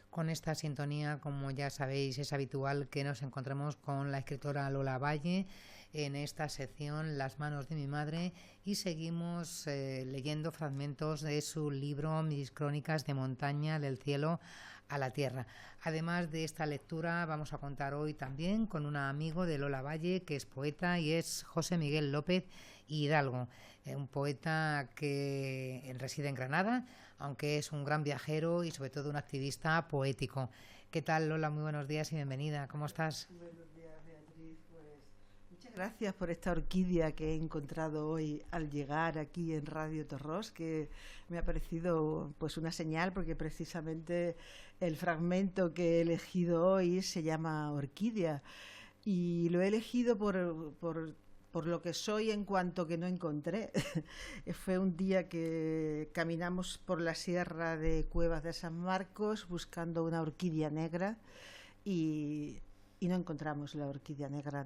Con esta sintonía, como ya sabéis, es habitual que nos encontremos con la escritora Lola Valle en esta sección Las manos de mi madre y seguimos leyendo fragmentos de su libro Mis crónicas de montaña del cielo a la tierra. Además de esta lectura, vamos a contar hoy también con un amigo de Lola Valle que es poeta y es José Miguel López Hidalgo, un poeta que reside en Granada, aunque es un gran viajero y sobre todo un activista poético. ¿Qué tal, Lola? Muy buenos días y bienvenida. ¿Cómo estás? Buenos días, Beatriz. Pues muchas gracias por esta orquídea que he encontrado hoy al llegar aquí en Radio Torros, que me ha parecido pues una señal, porque precisamente el fragmento que he elegido hoy se llama Orquídea y lo he elegido por lo que soy en cuanto que no encontré. Fue un día que caminamos por la sierra de Cuevas de San Marcos buscando una orquídea negra y, y no encontramos la orquídea negra.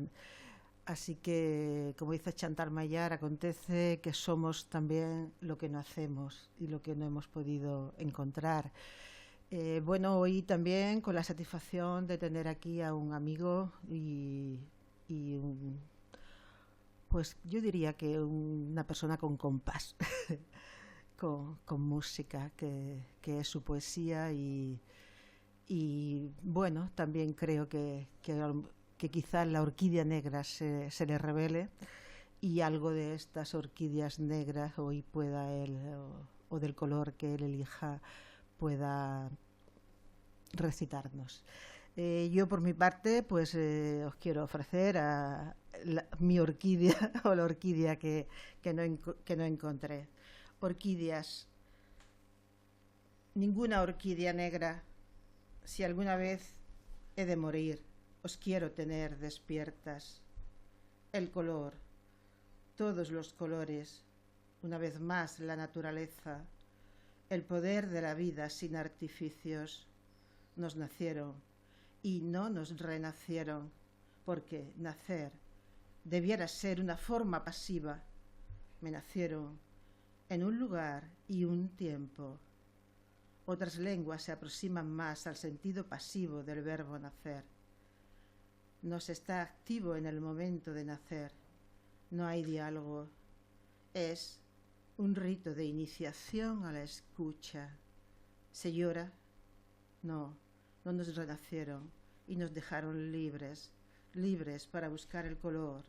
Así que, como dice Chantal Mayar, acontece que somos también lo que no hacemos y lo que no hemos podido encontrar. Bueno, hoy también con la satisfacción de tener aquí a un amigo y pues yo diría que una persona con compás, con música, que es su poesía y bueno, también creo que quizá la orquídea negra se le revele y algo de estas orquídeas negras hoy pueda él, o del color que él elija, pueda recitarnos. Yo por mi parte pues os quiero ofrecer mi orquídea o la orquídea que no encontré. Orquídeas. Ninguna orquídea negra. Si alguna vez he de morir, os quiero tener despiertas. El color, todos los colores, una vez más la naturaleza, el poder de la vida sin artificios, nos nacieron y no nos renacieron, porque nacer debiera ser una forma pasiva. Me nacieron en un lugar y un tiempo. Otras lenguas se aproximan más al sentido pasivo del verbo nacer. No se está activo en el momento de nacer. No hay diálogo. Es un rito de iniciación a la escucha. ¿Se llora? No, no nos renacieron y nos dejaron libres, libres para buscar el color,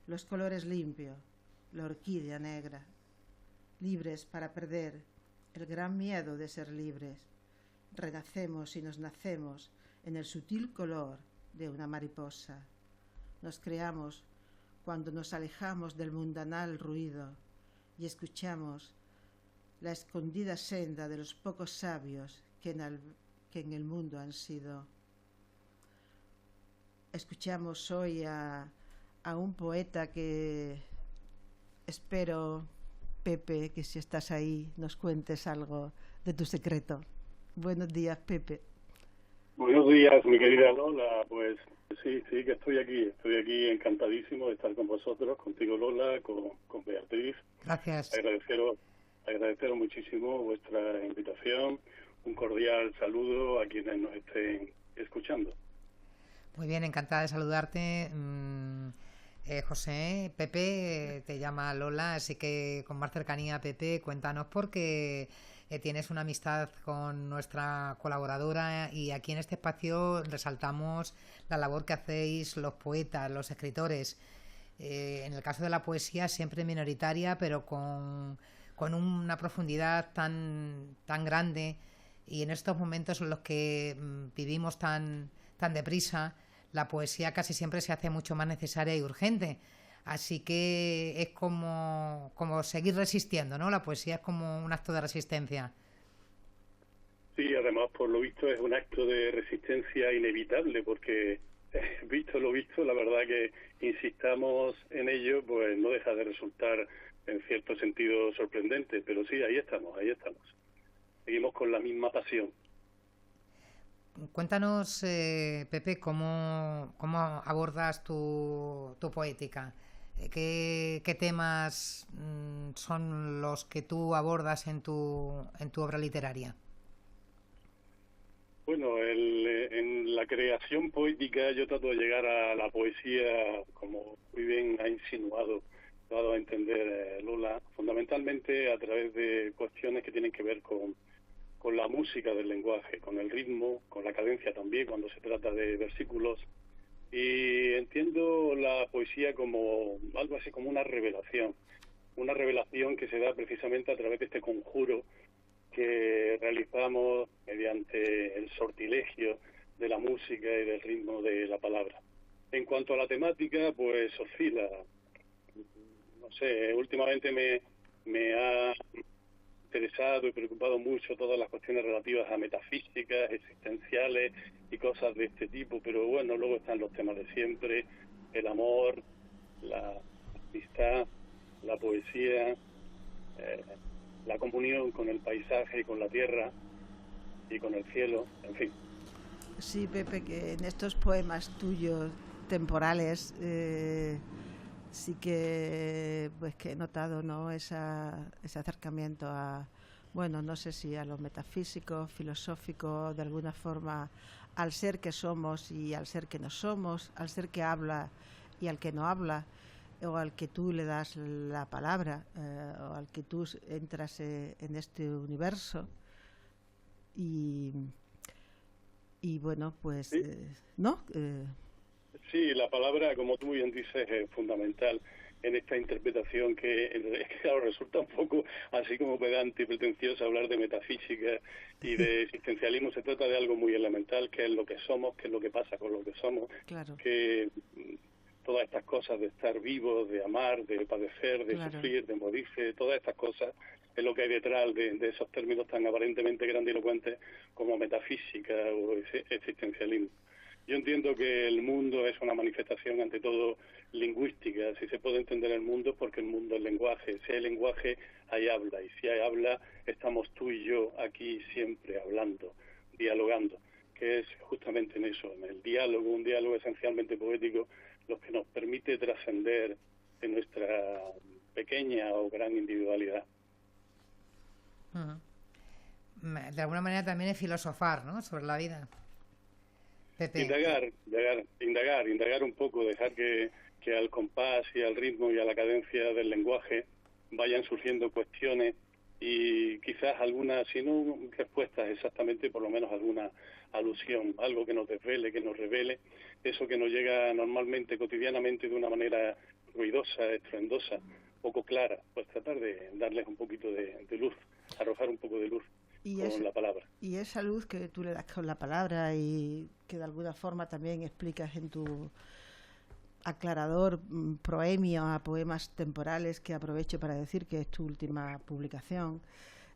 los colores limpios, la orquídea negra, libres para perder el gran miedo de ser libres. Renacemos y nos nacemos en el sutil color de una mariposa. Nos creamos cuando nos alejamos del mundanal ruido y escuchamos la escondida senda de los pocos sabios que en el mundo han sido. Escuchamos hoy a un poeta que espero, Pepe, que si estás ahí nos cuentes algo de tu secreto. Buenos días, Pepe. Buenos días, mi querida Lola. Pues sí, sí que estoy aquí encantadísimo de estar con vosotros, contigo Lola, con Beatriz. Gracias. Agradeceros muchísimo vuestra invitación, un cordial saludo a quienes nos estén escuchando. Muy bien, encantada de saludarte. José, Pepe te llama Lola, así que con más cercanía, Pepe, cuéntanos por qué tienes una amistad con nuestra colaboradora y aquí en este espacio resaltamos la labor que hacéis los poetas, los escritores. En el caso de la poesía siempre minoritaria, pero con una profundidad tan grande y en estos momentos en los que vivimos tan deprisa, la poesía casi siempre se hace mucho más necesaria y urgente. Así que es como seguir resistiendo, ¿no? La poesía es como un acto de resistencia. Sí, además, por lo visto, es un acto de resistencia inevitable, porque visto lo visto, la verdad que insistamos en ello, pues no deja de resultar en cierto sentido sorprendente, pero sí, ahí estamos. Seguimos con la misma pasión. Cuéntanos, Pepe, cómo abordas tu poética. ¿Qué temas son los que tú abordas en tu obra literaria? Bueno, en la creación poética yo trato de llegar a la poesía, como muy bien ha insinuado, dado a entender Lola, fundamentalmente a través de cuestiones que tienen que ver con la música del lenguaje, con el ritmo, con la cadencia también, cuando se trata de versículos. Y entiendo la poesía como algo así como una revelación que se da precisamente a través de este conjuro que realizamos mediante el sortilegio de la música y del ritmo de la palabra. En cuanto a la temática, pues oscila. No sé, últimamente me ha interesado y preocupado mucho todas las cuestiones relativas a metafísicas, existenciales y cosas de este tipo, pero bueno, luego están los temas de siempre, el amor, la amistad, la poesía, la comunión con el paisaje y con la tierra y con el cielo, en fin. Sí, Pepe, que en estos poemas tuyos temporales sí que pues que he notado, ¿no?, ese acercamiento a, bueno, no sé si a lo metafísico, filosófico, de alguna forma al ser que somos y al ser que no somos, al ser que habla y al que no habla, o al que tú le das la palabra, o al que tú entras en este universo. Y bueno, pues, ¿Sí? ¿no? Sí, la palabra, como tú bien dices, es fundamental en esta interpretación que claro, resulta un poco así como pedante y pretencioso hablar de metafísica y de existencialismo. Se trata de algo muy elemental, que es lo que somos, que es lo que pasa con lo que somos, Claro. que todas estas cosas de estar vivos, de amar, de padecer, de Claro. sufrir, de morirse, todas estas cosas es lo que hay detrás de esos términos tan aparentemente grandilocuentes como metafísica o existencialismo. Yo entiendo que el mundo es una manifestación ante todo lingüística. Si se puede entender el mundo es porque el mundo es lenguaje. Si hay lenguaje, hay habla. Y si hay habla, estamos tú y yo aquí siempre hablando, dialogando, que es justamente en eso, en el diálogo, un diálogo esencialmente poético, lo que nos permite trascender en nuestra pequeña o gran individualidad. De alguna manera también es filosofar, ¿no?, sobre la vida. Pepe. Indagar un poco, dejar que al compás y al ritmo y a la cadencia del lenguaje vayan surgiendo cuestiones y quizás algunas, si no respuestas exactamente, por lo menos alguna alusión, algo que nos desvele, que nos revele, eso que nos llega normalmente, cotidianamente, de una manera ruidosa, estruendosa, poco clara, pues tratar de darles un poquito de luz, arrojar un poco de luz con la palabra. Y esa luz que tú le das con la palabra y que de alguna forma también explicas en tu aclarador proemio a poemas temporales, que aprovecho para decir que es tu última publicación,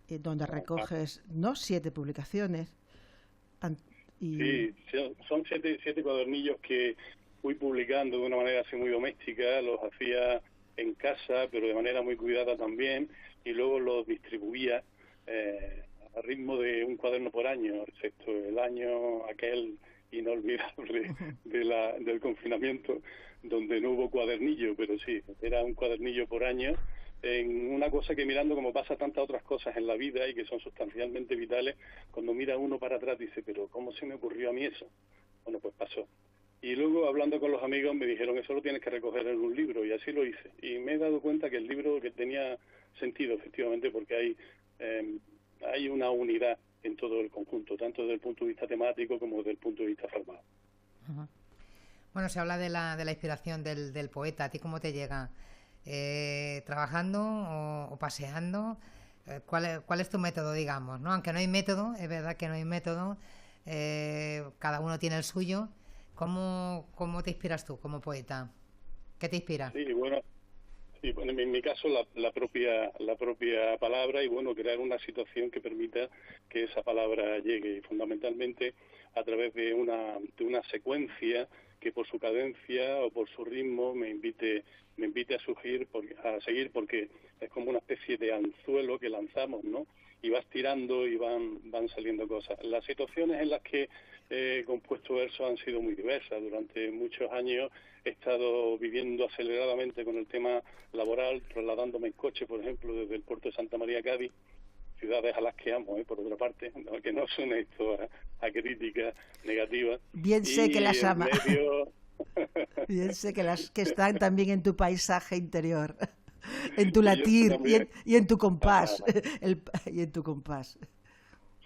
donde recoges, ¿no?, 7 publicaciones. Sí, son 7 cuadernillos que fui publicando de una manera así muy doméstica, los hacía en casa, pero de manera muy cuidada también, y luego los distribuía a ritmo de un cuaderno por año, excepto el año aquel inolvidable del confinamiento, donde no hubo cuadernillo, pero sí, era un cuadernillo por año, en una cosa que, mirando como pasa tantas otras cosas en la vida y que son sustancialmente vitales, cuando mira uno para atrás dice, pero ¿cómo se me ocurrió a mí eso? Bueno, pues pasó. Y luego, hablando con los amigos, me dijeron, eso lo tienes que recoger en un libro, y así lo hice. Y me he dado cuenta que el libro que tenía sentido, efectivamente, porque hay una unidad en todo el conjunto, tanto desde el punto de vista temático como desde el punto de vista formal. Uh-huh. Bueno, se habla de la inspiración del poeta. ¿A ti cómo te llega? ¿Trabajando o paseando? ¿Cuál es tu método, digamos, ¿no? Aunque no hay método, es verdad que no hay método, cada uno tiene el suyo. ¿Cómo te inspiras tú como poeta? ¿Qué te inspira? Sí, bueno, en mi caso la propia palabra y bueno, crear una situación que permita que esa palabra llegue, y fundamentalmente a través de una secuencia que por su cadencia o por su ritmo me invite a seguir, porque es como una especie de anzuelo que lanzamos, ¿no? Y vas tirando y van saliendo cosas. Las situaciones en las que he compuesto versos han sido muy diversas. Durante muchos años he estado viviendo aceleradamente con el tema laboral, trasladándome en coche, por ejemplo, desde el puerto de Santa María a Cádiz, ciudades a las que amo, por otra parte, que no suene esto a crítica Bien sé y que las en ama. medio... Bien sé que están también en tu paisaje interior, en tu Y yo latir también... y en tu Ajá. compás, y en tu compás.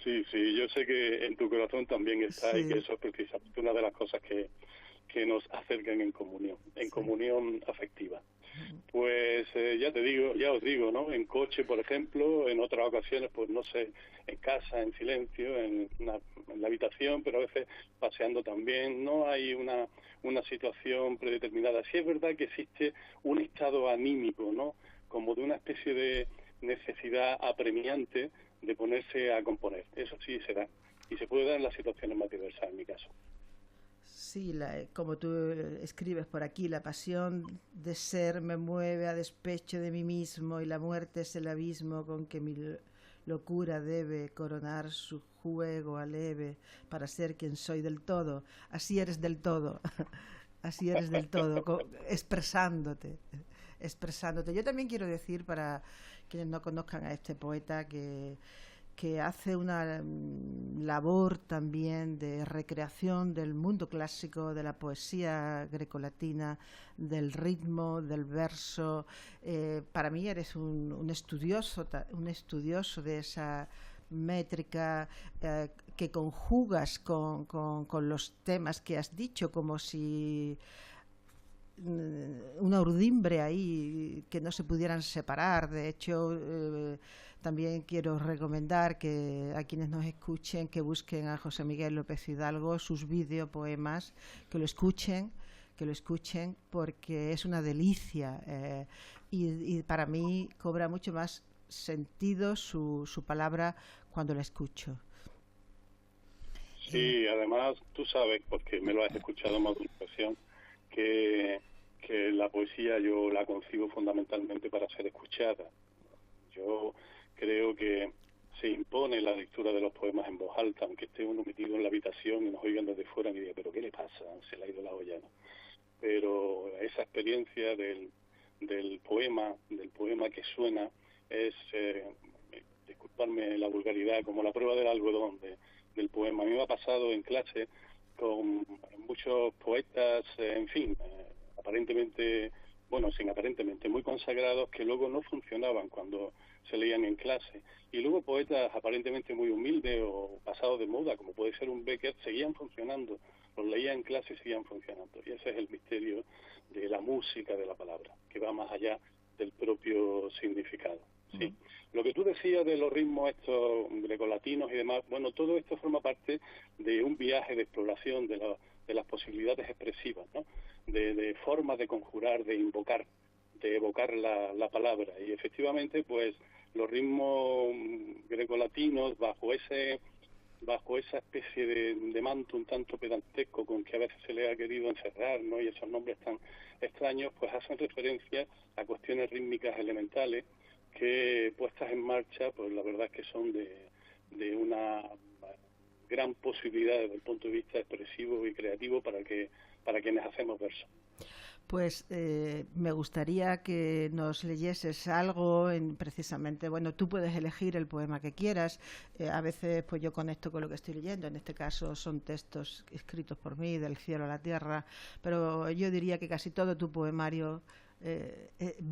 Sí, sí, yo sé que en tu corazón también está y que Sí, eso es precisamente una de las cosas que nos acercan en sí. comunión afectiva. Pues ya te digo, ya os digo, ¿no? En coche, por ejemplo, en otras ocasiones, pues no sé, en casa, en silencio, en la habitación, pero a veces paseando también. No hay una situación predeterminada. Sí es verdad que existe un estado anímico, ¿no? Como de una especie de necesidad apremiante de ponerse a componer. Eso sí se da. Y se puede dar en las situaciones más diversas, en mi caso. Sí, como tú escribes por aquí, la pasión de ser me mueve a despecho de mí mismo y la muerte es el abismo con que mi locura debe coronar su juego aleve para ser quien soy del todo. Así eres del todo, así eres del todo, expresándote, expresándote. Yo también quiero decir, para quienes no conozcan a este poeta, que hace una labor también de recreación del mundo clásico, de la poesía grecolatina, del ritmo, del verso. Para mí eres un estudioso de esa métrica que conjugas con los temas que has dicho, como si una urdimbre ahí que no se pudieran separar. De hecho, también quiero recomendar que a quienes nos escuchen que busquen a José Miguel López Hidalgo, sus videopoemas, que lo escuchen porque es una delicia y para mí cobra mucho más sentido su palabra cuando la escucho. Sí, además tú sabes, porque me lo has escuchado más de una ocasión, que, que la poesía yo la concibo fundamentalmente para ser escuchada. Yo creo que se impone la lectura de los poemas en voz alta, aunque esté uno metido en la habitación y nos oigan desde fuera y diga, pero ¿qué le pasa? Se le ha ido la olla, ¿no? Pero esa experiencia del poema que suena, es, disculparme la vulgaridad, como la prueba del algodón del poema. A mí me ha pasado en clase con muchos poetas, en fin, aparentemente, bueno, sin aparentemente, muy consagrados, que luego no funcionaban cuando se leían en clase. Y luego poetas aparentemente muy humildes o pasados de moda, como puede ser un Becker, seguían funcionando. Los leía en clase y seguían funcionando. Y ese es el misterio de la música de la palabra, que va más allá del propio significado. ¿Sí? Lo que tú decías de los ritmos estos grecolatinos y demás, bueno, todo esto forma parte de un viaje de exploración de las posibilidades expresivas, ¿no? De formas de conjurar, de invocar, de evocar la palabra. Y efectivamente, pues los ritmos grecolatinos, bajo esa especie de manto un tanto pedantesco con que a veces se le ha querido encerrar, ¿no? Y esos nombres tan extraños, pues hacen referencia a cuestiones rítmicas elementales que, puestas en marcha, pues la verdad es que son de una gran posibilidad desde el punto de vista expresivo y creativo para quienes hacemos verso. Pues me gustaría que nos leyeses algo precisamente, bueno, tú puedes elegir el poema que quieras, a veces pues yo conecto con lo que estoy leyendo, en este caso son textos escritos por mí, del cielo a la tierra, pero yo diría que casi todo tu poemario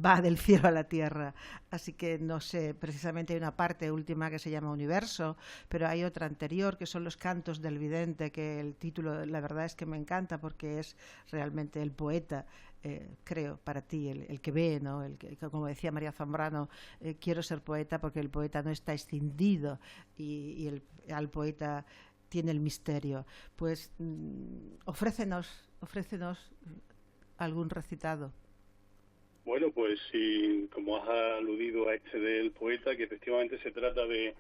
va del cielo a la tierra, así que no sé, precisamente hay una parte última que se llama Universo, pero hay otra anterior que son los cantos del vidente, que el título la verdad es que me encanta porque es realmente el poeta, creo, para ti, el que ve, ¿no? Como decía María Zambrano, quiero ser poeta porque el poeta no está escindido y al poeta tiene el misterio. Pues ofrécenos algún recitado. Bueno, pues sí, como has aludido a este del poeta, que efectivamente se trata de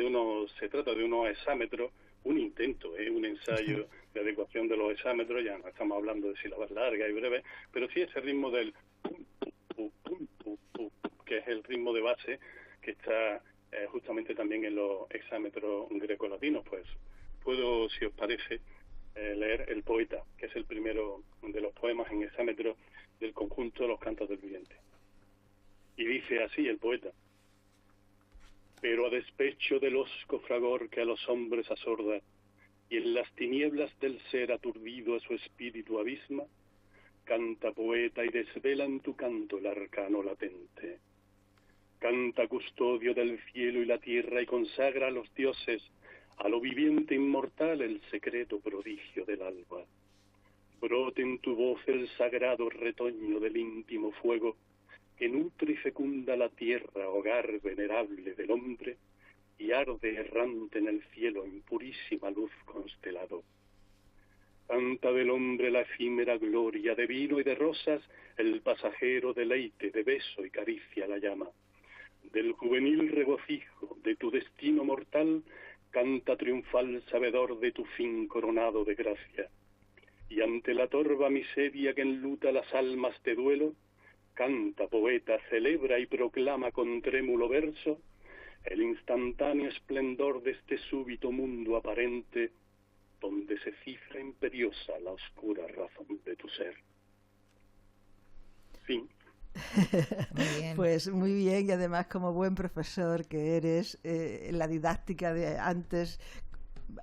unos hexámetros, un intento, un ensayo de adecuación de los hexámetros. Ya no estamos hablando de sílabas largas y breves, pero sí ese ritmo del pum, pum, pum, pum, pum, que es el ritmo de base que está justamente también en los hexámetros grecolatinos. Pues puedo, si os parece, leer El poeta, que es el primero de los poemas en hexámetro del conjunto de los cantos del vidente. Y dice así el poeta: pero a despecho del hosco fragor que a los hombres asorda, y en las tinieblas del ser aturdido a su espíritu abisma, canta poeta y desvela en tu canto el arcano latente. Canta custodio del cielo y la tierra y consagra a los dioses, a lo viviente inmortal el secreto prodigio del alba. Brote en tu voz el sagrado retoño del íntimo fuego, que nutre y fecunda la tierra, hogar venerable del hombre, y arde errante en el cielo en purísima luz constelado. Canta del hombre la efímera gloria, de vino y de rosas el pasajero deleite, de beso y caricia la llama. Del juvenil regocijo de tu destino mortal, canta triunfal sabedor de tu fin coronado de gracia. Y ante la torva miseria que enluta las almas de duelo, canta poeta, celebra y proclama con trémulo verso el instantáneo esplendor de este súbito mundo aparente, donde se cifra imperiosa la oscura razón de tu ser. Fin. Muy bien. Pues muy bien, y además como buen profesor que eres, la didáctica de antes,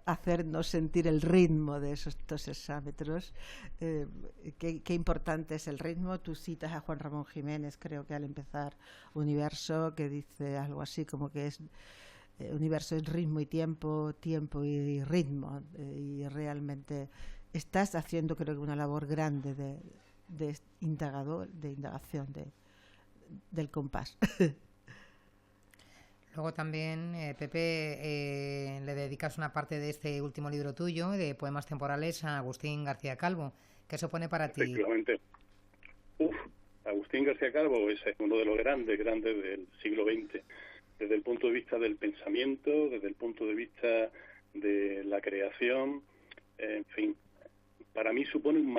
hacernos sentir el ritmo de esos dos hexámetros. Qué importante es el ritmo. Tú citas a Juan Ramón Jiménez, creo que al empezar Universo, que dice algo así como que es universo es ritmo y tiempo, tiempo y ritmo, y realmente estás haciendo, creo que una labor grande de indagación del compás. Luego también, Pepe, le dedicas una parte de este último libro tuyo, de poemas temporales, a Agustín García Calvo. ¿Qué supone para ti? Efectivamente. Agustín García Calvo es uno de los grandes del siglo XX, desde el punto de vista del pensamiento, desde el punto de vista de la creación, en fin. Para mí supone un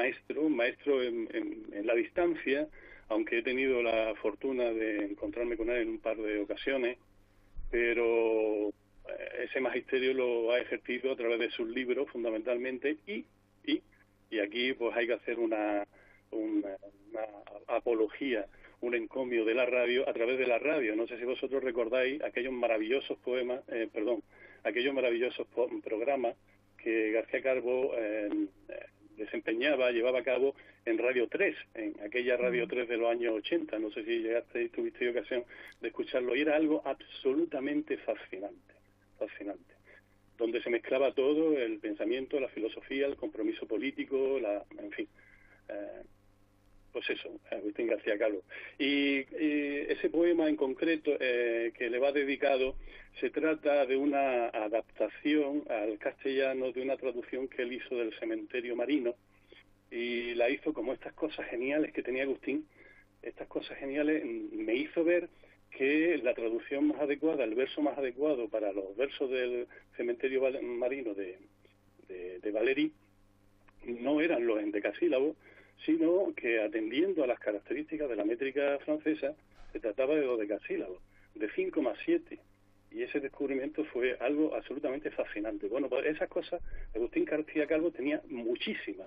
maestro en la distancia, aunque he tenido la fortuna de encontrarme con él en un par de ocasiones, pero ese magisterio lo ha ejercido a través de sus libros fundamentalmente y aquí pues hay que hacer una apología, un encomio de la radio a través de la radio. No sé si vosotros recordáis aquellos maravillosos programas que García Calvo llevaba a cabo en Radio 3, en aquella Radio 3 de los años 80. No sé si tuviste ocasión de escucharlo, y era algo absolutamente fascinante, donde se mezclaba todo, el pensamiento, la filosofía, el compromiso político, en fin, pues eso, Agustín García Calvo. Y ese poema en concreto que le va dedicado, se trata de una adaptación al castellano de una traducción que él hizo del Cementerio Marino, y la hizo como estas cosas geniales que tenía Agustín. Estas cosas geniales me hizo ver que la traducción más adecuada, el verso más adecuado para los versos del Cementerio Marino de Valéry no eran los endecasílabos, sino que, atendiendo a las características de la métrica francesa, se trataba de dodecasílabos, de 5+7. Y ese descubrimiento fue algo absolutamente fascinante. Bueno, pues esas cosas Agustín García Calvo tenía muchísimas,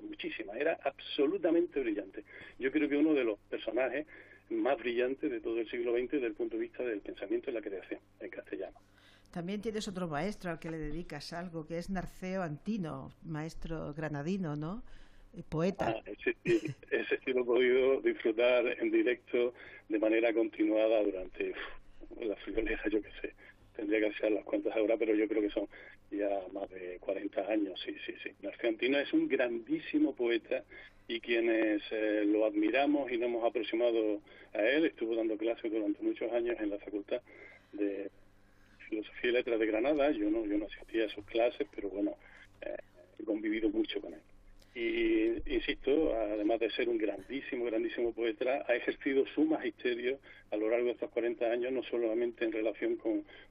era absolutamente brillante. Yo creo que uno de los personajes más brillantes de todo el siglo XX desde el punto de vista del pensamiento y la creación en castellano. También tienes otro maestro al que le dedicas algo, que es Narceo Antino, maestro granadino, ¿no? Poeta. Ese sí lo he podido disfrutar en directo de manera continuada durante la friolera, yo qué sé. Tendría que hacer las cuentas ahora, pero yo creo que son ya más de 40 años, sí. Narceo Antino es un grandísimo poeta, y quienes lo admiramos y nos hemos aproximado a él, estuvo dando clases durante muchos años en la Facultad de Filosofía y Letras de Granada. Yo no asistía a sus clases, pero bueno, he convivido mucho con él. Y insisto, además de ser un grandísimo poeta, ha ejercido su magisterio a lo largo de estos 40 años, no solamente en relación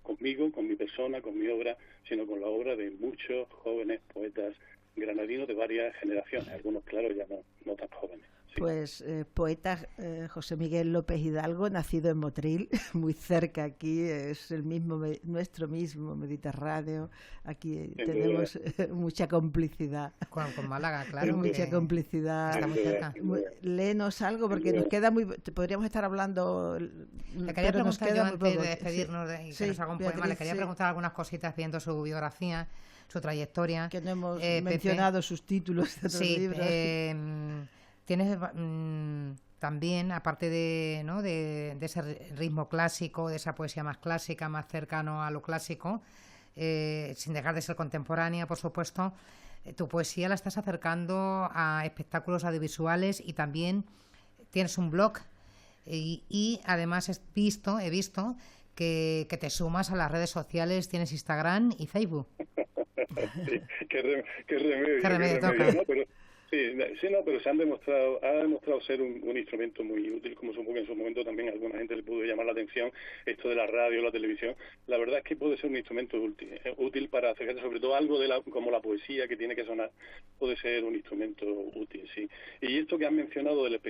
conmigo, con mi persona, con mi obra, sino con la obra de muchos jóvenes poetas granadinos de varias generaciones, algunos, claro, ya no tan jóvenes. Sí. Pues poeta José Miguel López Hidalgo, nacido en Motril, muy cerca aquí, es nuestro mismo Mediterráneo. Aquí tenemos mucha complicidad. Con Málaga, claro. Mucha complicidad. Está muy cerca. Léenos algo, porque nos queda podríamos estar hablando. Le quería preguntar, yo antes de despedirnos, que nos haga un poema, le quería preguntar algunas cositas viendo su biografía. su trayectoria. Que no hemos Pepe. mencionado sus títulos de otros Sí, libros. tienes también, aparte de, ¿no? de ese ritmo clásico, de esa poesía más clásica, más cercano a lo clásico, sin dejar de ser contemporánea, por supuesto, tu poesía la estás acercando a espectáculos audiovisuales y también tienes un blog y además he visto que te sumas a las redes sociales, tienes Instagram y Facebook. Sí, qué remedio, toca. ¿no? Pero, sí, no, pero ha demostrado ser un instrumento muy útil, como supongo que en su momento también a alguna gente le pudo llamar la atención esto de la radio, la televisión. La verdad es que puede ser un instrumento útil para acercarse, sobre todo algo como la poesía que tiene que sonar, puede ser un instrumento útil, sí. Y esto que has mencionado de los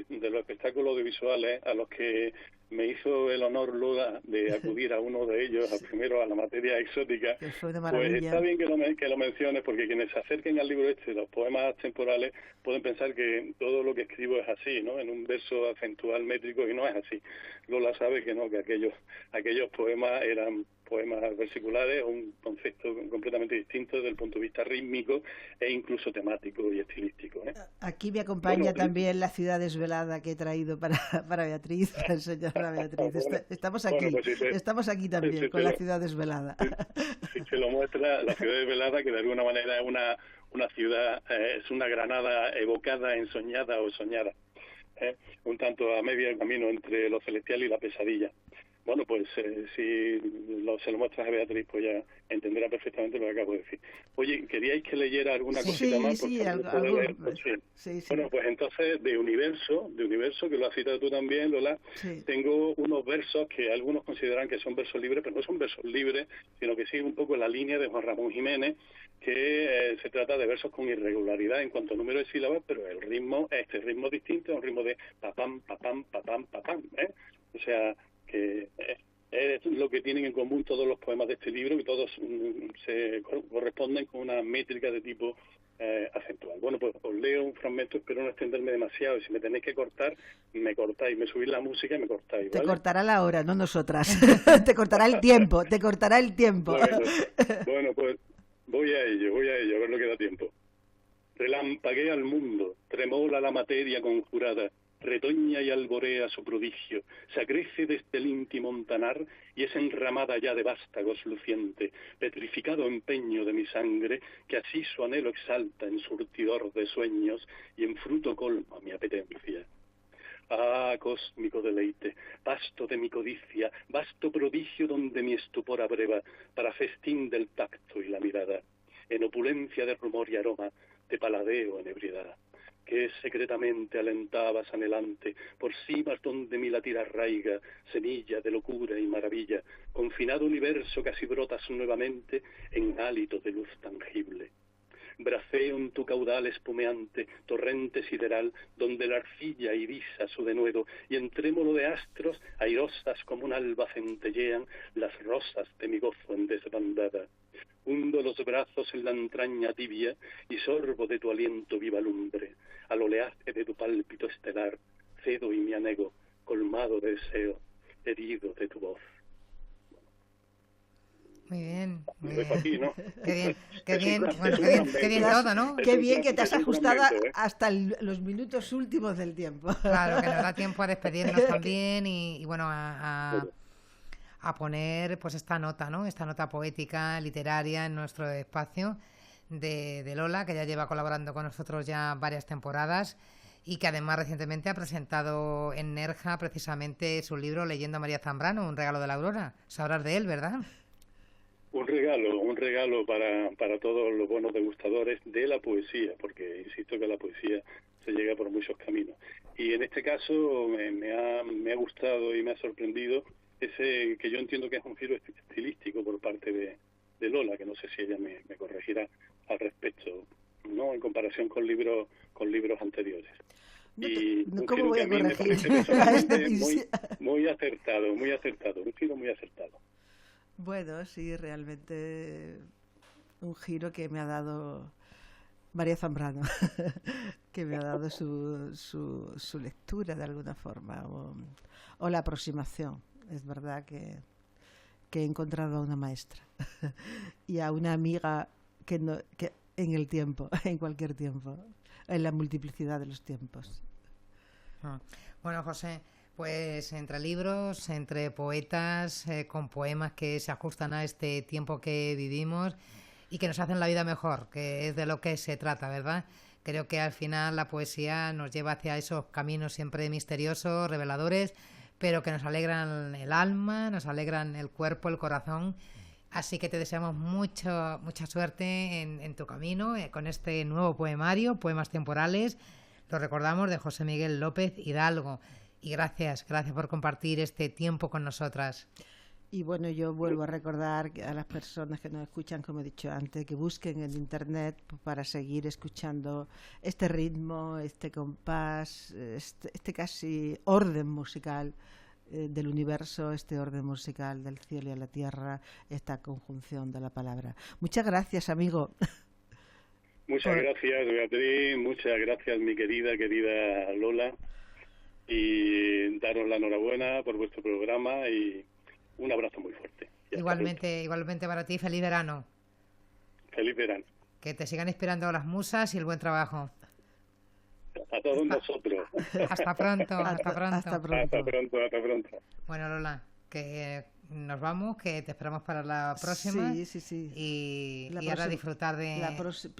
espectáculos audiovisuales, a los que me hizo el honor, Lola, de acudir a uno de ellos, al primero, a la materia exótica. Que fue una Pues maravilla. está bien que lo menciones, porque quienes se acerquen al libro los poemas temporales, pueden pensar que todo lo que escribo es así, ¿no? En un verso acentual métrico, y no es así. Lola sabe que no, que aquellos poemas eran poemas versiculares, un concepto completamente distinto desde el punto de vista rítmico e incluso temático y estilístico, ¿eh? Aquí me acompaña también la ciudad desvelada que he traído para Beatriz, para enseñar a Beatriz. Estamos aquí, estamos aquí también con la ciudad desvelada. Si se lo muestra, la ciudad desvelada, que de alguna manera es una ciudad, es una Granada evocada, ensoñada o soñada, un tanto a medio camino entre lo celestial y la pesadilla. Bueno, pues si se lo muestras a Beatriz, pues ya entenderá perfectamente lo que acabo de decir. Oye, ¿queríais que leyera alguna cosita más? Sí, algo. Sí. Bueno, pues entonces, de Universo, que lo has citado tú también, Lola, tengo unos versos que algunos consideran que son versos libres, pero no son versos libres, sino que siguen un poco la línea de Juan Ramón Jiménez, que se trata de versos con irregularidad en cuanto a número de sílabas, pero el ritmo, ritmo distinto, es un ritmo de papam, papam, papam, papam, O sea, que es lo que tienen en común todos los poemas de este libro, que todos se corresponden con una métrica de tipo acentual. Bueno, pues os leo un fragmento, espero no extenderme demasiado, y si me tenéis que cortar, me cortáis, me subís la música y me cortáis, ¿vale? Te cortará la hora, no nosotras. Te cortará el tiempo. Bueno, pues voy a ello, a ver lo que da tiempo. Relampaguea al mundo, tremola la materia conjurada, retoña y alborea su prodigio, se acrece desde el íntimo montanar y es enramada ya de vástagos luciente, petrificado empeño de mi sangre, que así su anhelo exalta en surtidor de sueños y en fruto colma mi apetencia. Ah, cósmico deleite, pasto de mi codicia, vasto prodigio donde mi estupor abreva, para festín del tacto y la mirada, en opulencia de rumor y aroma, de paladeo en ebriedad, que secretamente alentabas anhelante, por cimas donde mi latir arraiga, semilla de locura y maravilla, confinado universo que así brotas nuevamente en hálito de luz tangible. Braceo en tu caudal espumeante, torrente sideral, donde la arcilla irisa su denuedo, y en trémolo de astros, airosas como un alba centellean las rosas de mi gozo en desbandada. Hundo los brazos en la entraña tibia y sorbo de tu aliento viva lumbre. Al oleaje de tu pálpito estelar, cedo y me anego, colmado de deseo, herido de tu voz. Muy bien, muy bien. Aquí, ¿no? Qué bien todo, ¿no? Qué bien que te has ajustado hasta los minutos últimos del tiempo. Claro, que nos da tiempo a despedirnos también y bueno, a poner pues esta nota, ¿no? Esta nota poética, literaria en nuestro espacio de Lola, que ya lleva colaborando con nosotros ya varias temporadas y que además recientemente ha presentado en Nerja precisamente su libro Leyendo a María Zambrano, un regalo de la aurora. Sabrás de él, ¿verdad? Un regalo para todos los buenos degustadores de la poesía, porque insisto que la poesía se llega por muchos caminos. Y en este caso me ha gustado y me ha sorprendido ese que yo entiendo que es un giro estilístico por parte de Lola, que no sé si ella me corregirá al respecto, ¿no? En comparación con libros anteriores. Y un giro que a mí me parece personalmente muy acertado, un giro muy acertado. Bueno, sí, realmente un giro que me ha dado María Zambrano, que me ha dado su lectura de alguna forma, o la aproximación. Es verdad que he encontrado a una maestra y a una amiga que en el tiempo, en cualquier tiempo, en la multiplicidad de los tiempos. Bueno, José, pues entre libros, entre poetas, con poemas que se ajustan a este tiempo que vivimos y que nos hacen la vida mejor, que es de lo que se trata, ¿verdad? Creo que al final la poesía nos lleva hacia esos caminos siempre misteriosos, reveladores, pero que nos alegran el alma, nos alegran el cuerpo, el corazón. Así que te deseamos mucha suerte en tu camino con este nuevo poemario, Poemas Temporales. Lo recordamos, de José Miguel López Hidalgo. Y gracias por compartir este tiempo con nosotras. Y bueno, yo vuelvo a recordar a las personas que nos escuchan, como he dicho antes, que busquen en Internet para seguir escuchando este ritmo, este compás, este casi orden musical del universo, este orden musical del cielo y la tierra, esta conjunción de la palabra. Muchas gracias, amigo. Muchas gracias, Beatriz, muchas gracias, mi querida Lola, y daros la enhorabuena por vuestro programa y un abrazo muy fuerte. Igualmente para ti, feliz verano. Feliz verano. Que te sigan inspirando las musas y el buen trabajo. A todos nosotros. Hasta pronto. Hasta pronto. Bueno, Lola, que nos vamos, que te esperamos para la próxima. Sí. Y ahora disfrutar de...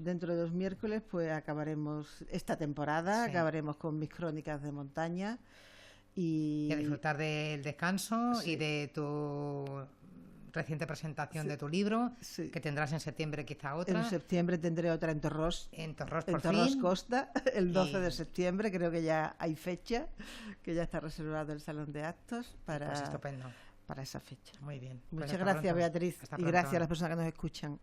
Dentro de 2 miércoles pues acabaremos esta temporada, acabaremos con mis crónicas de montaña. Y a disfrutar del descanso y de tu reciente presentación de tu libro, que tendrás en septiembre quizá otra. En septiembre tendré otra en Torrós. En Torrós, Costa, el 12 de septiembre, creo que ya hay fecha, que ya está reservado el salón de actos para, estupendo. Para esa fecha. Muy bien. Muchas gracias, Beatriz, y gracias a las personas que nos escuchan.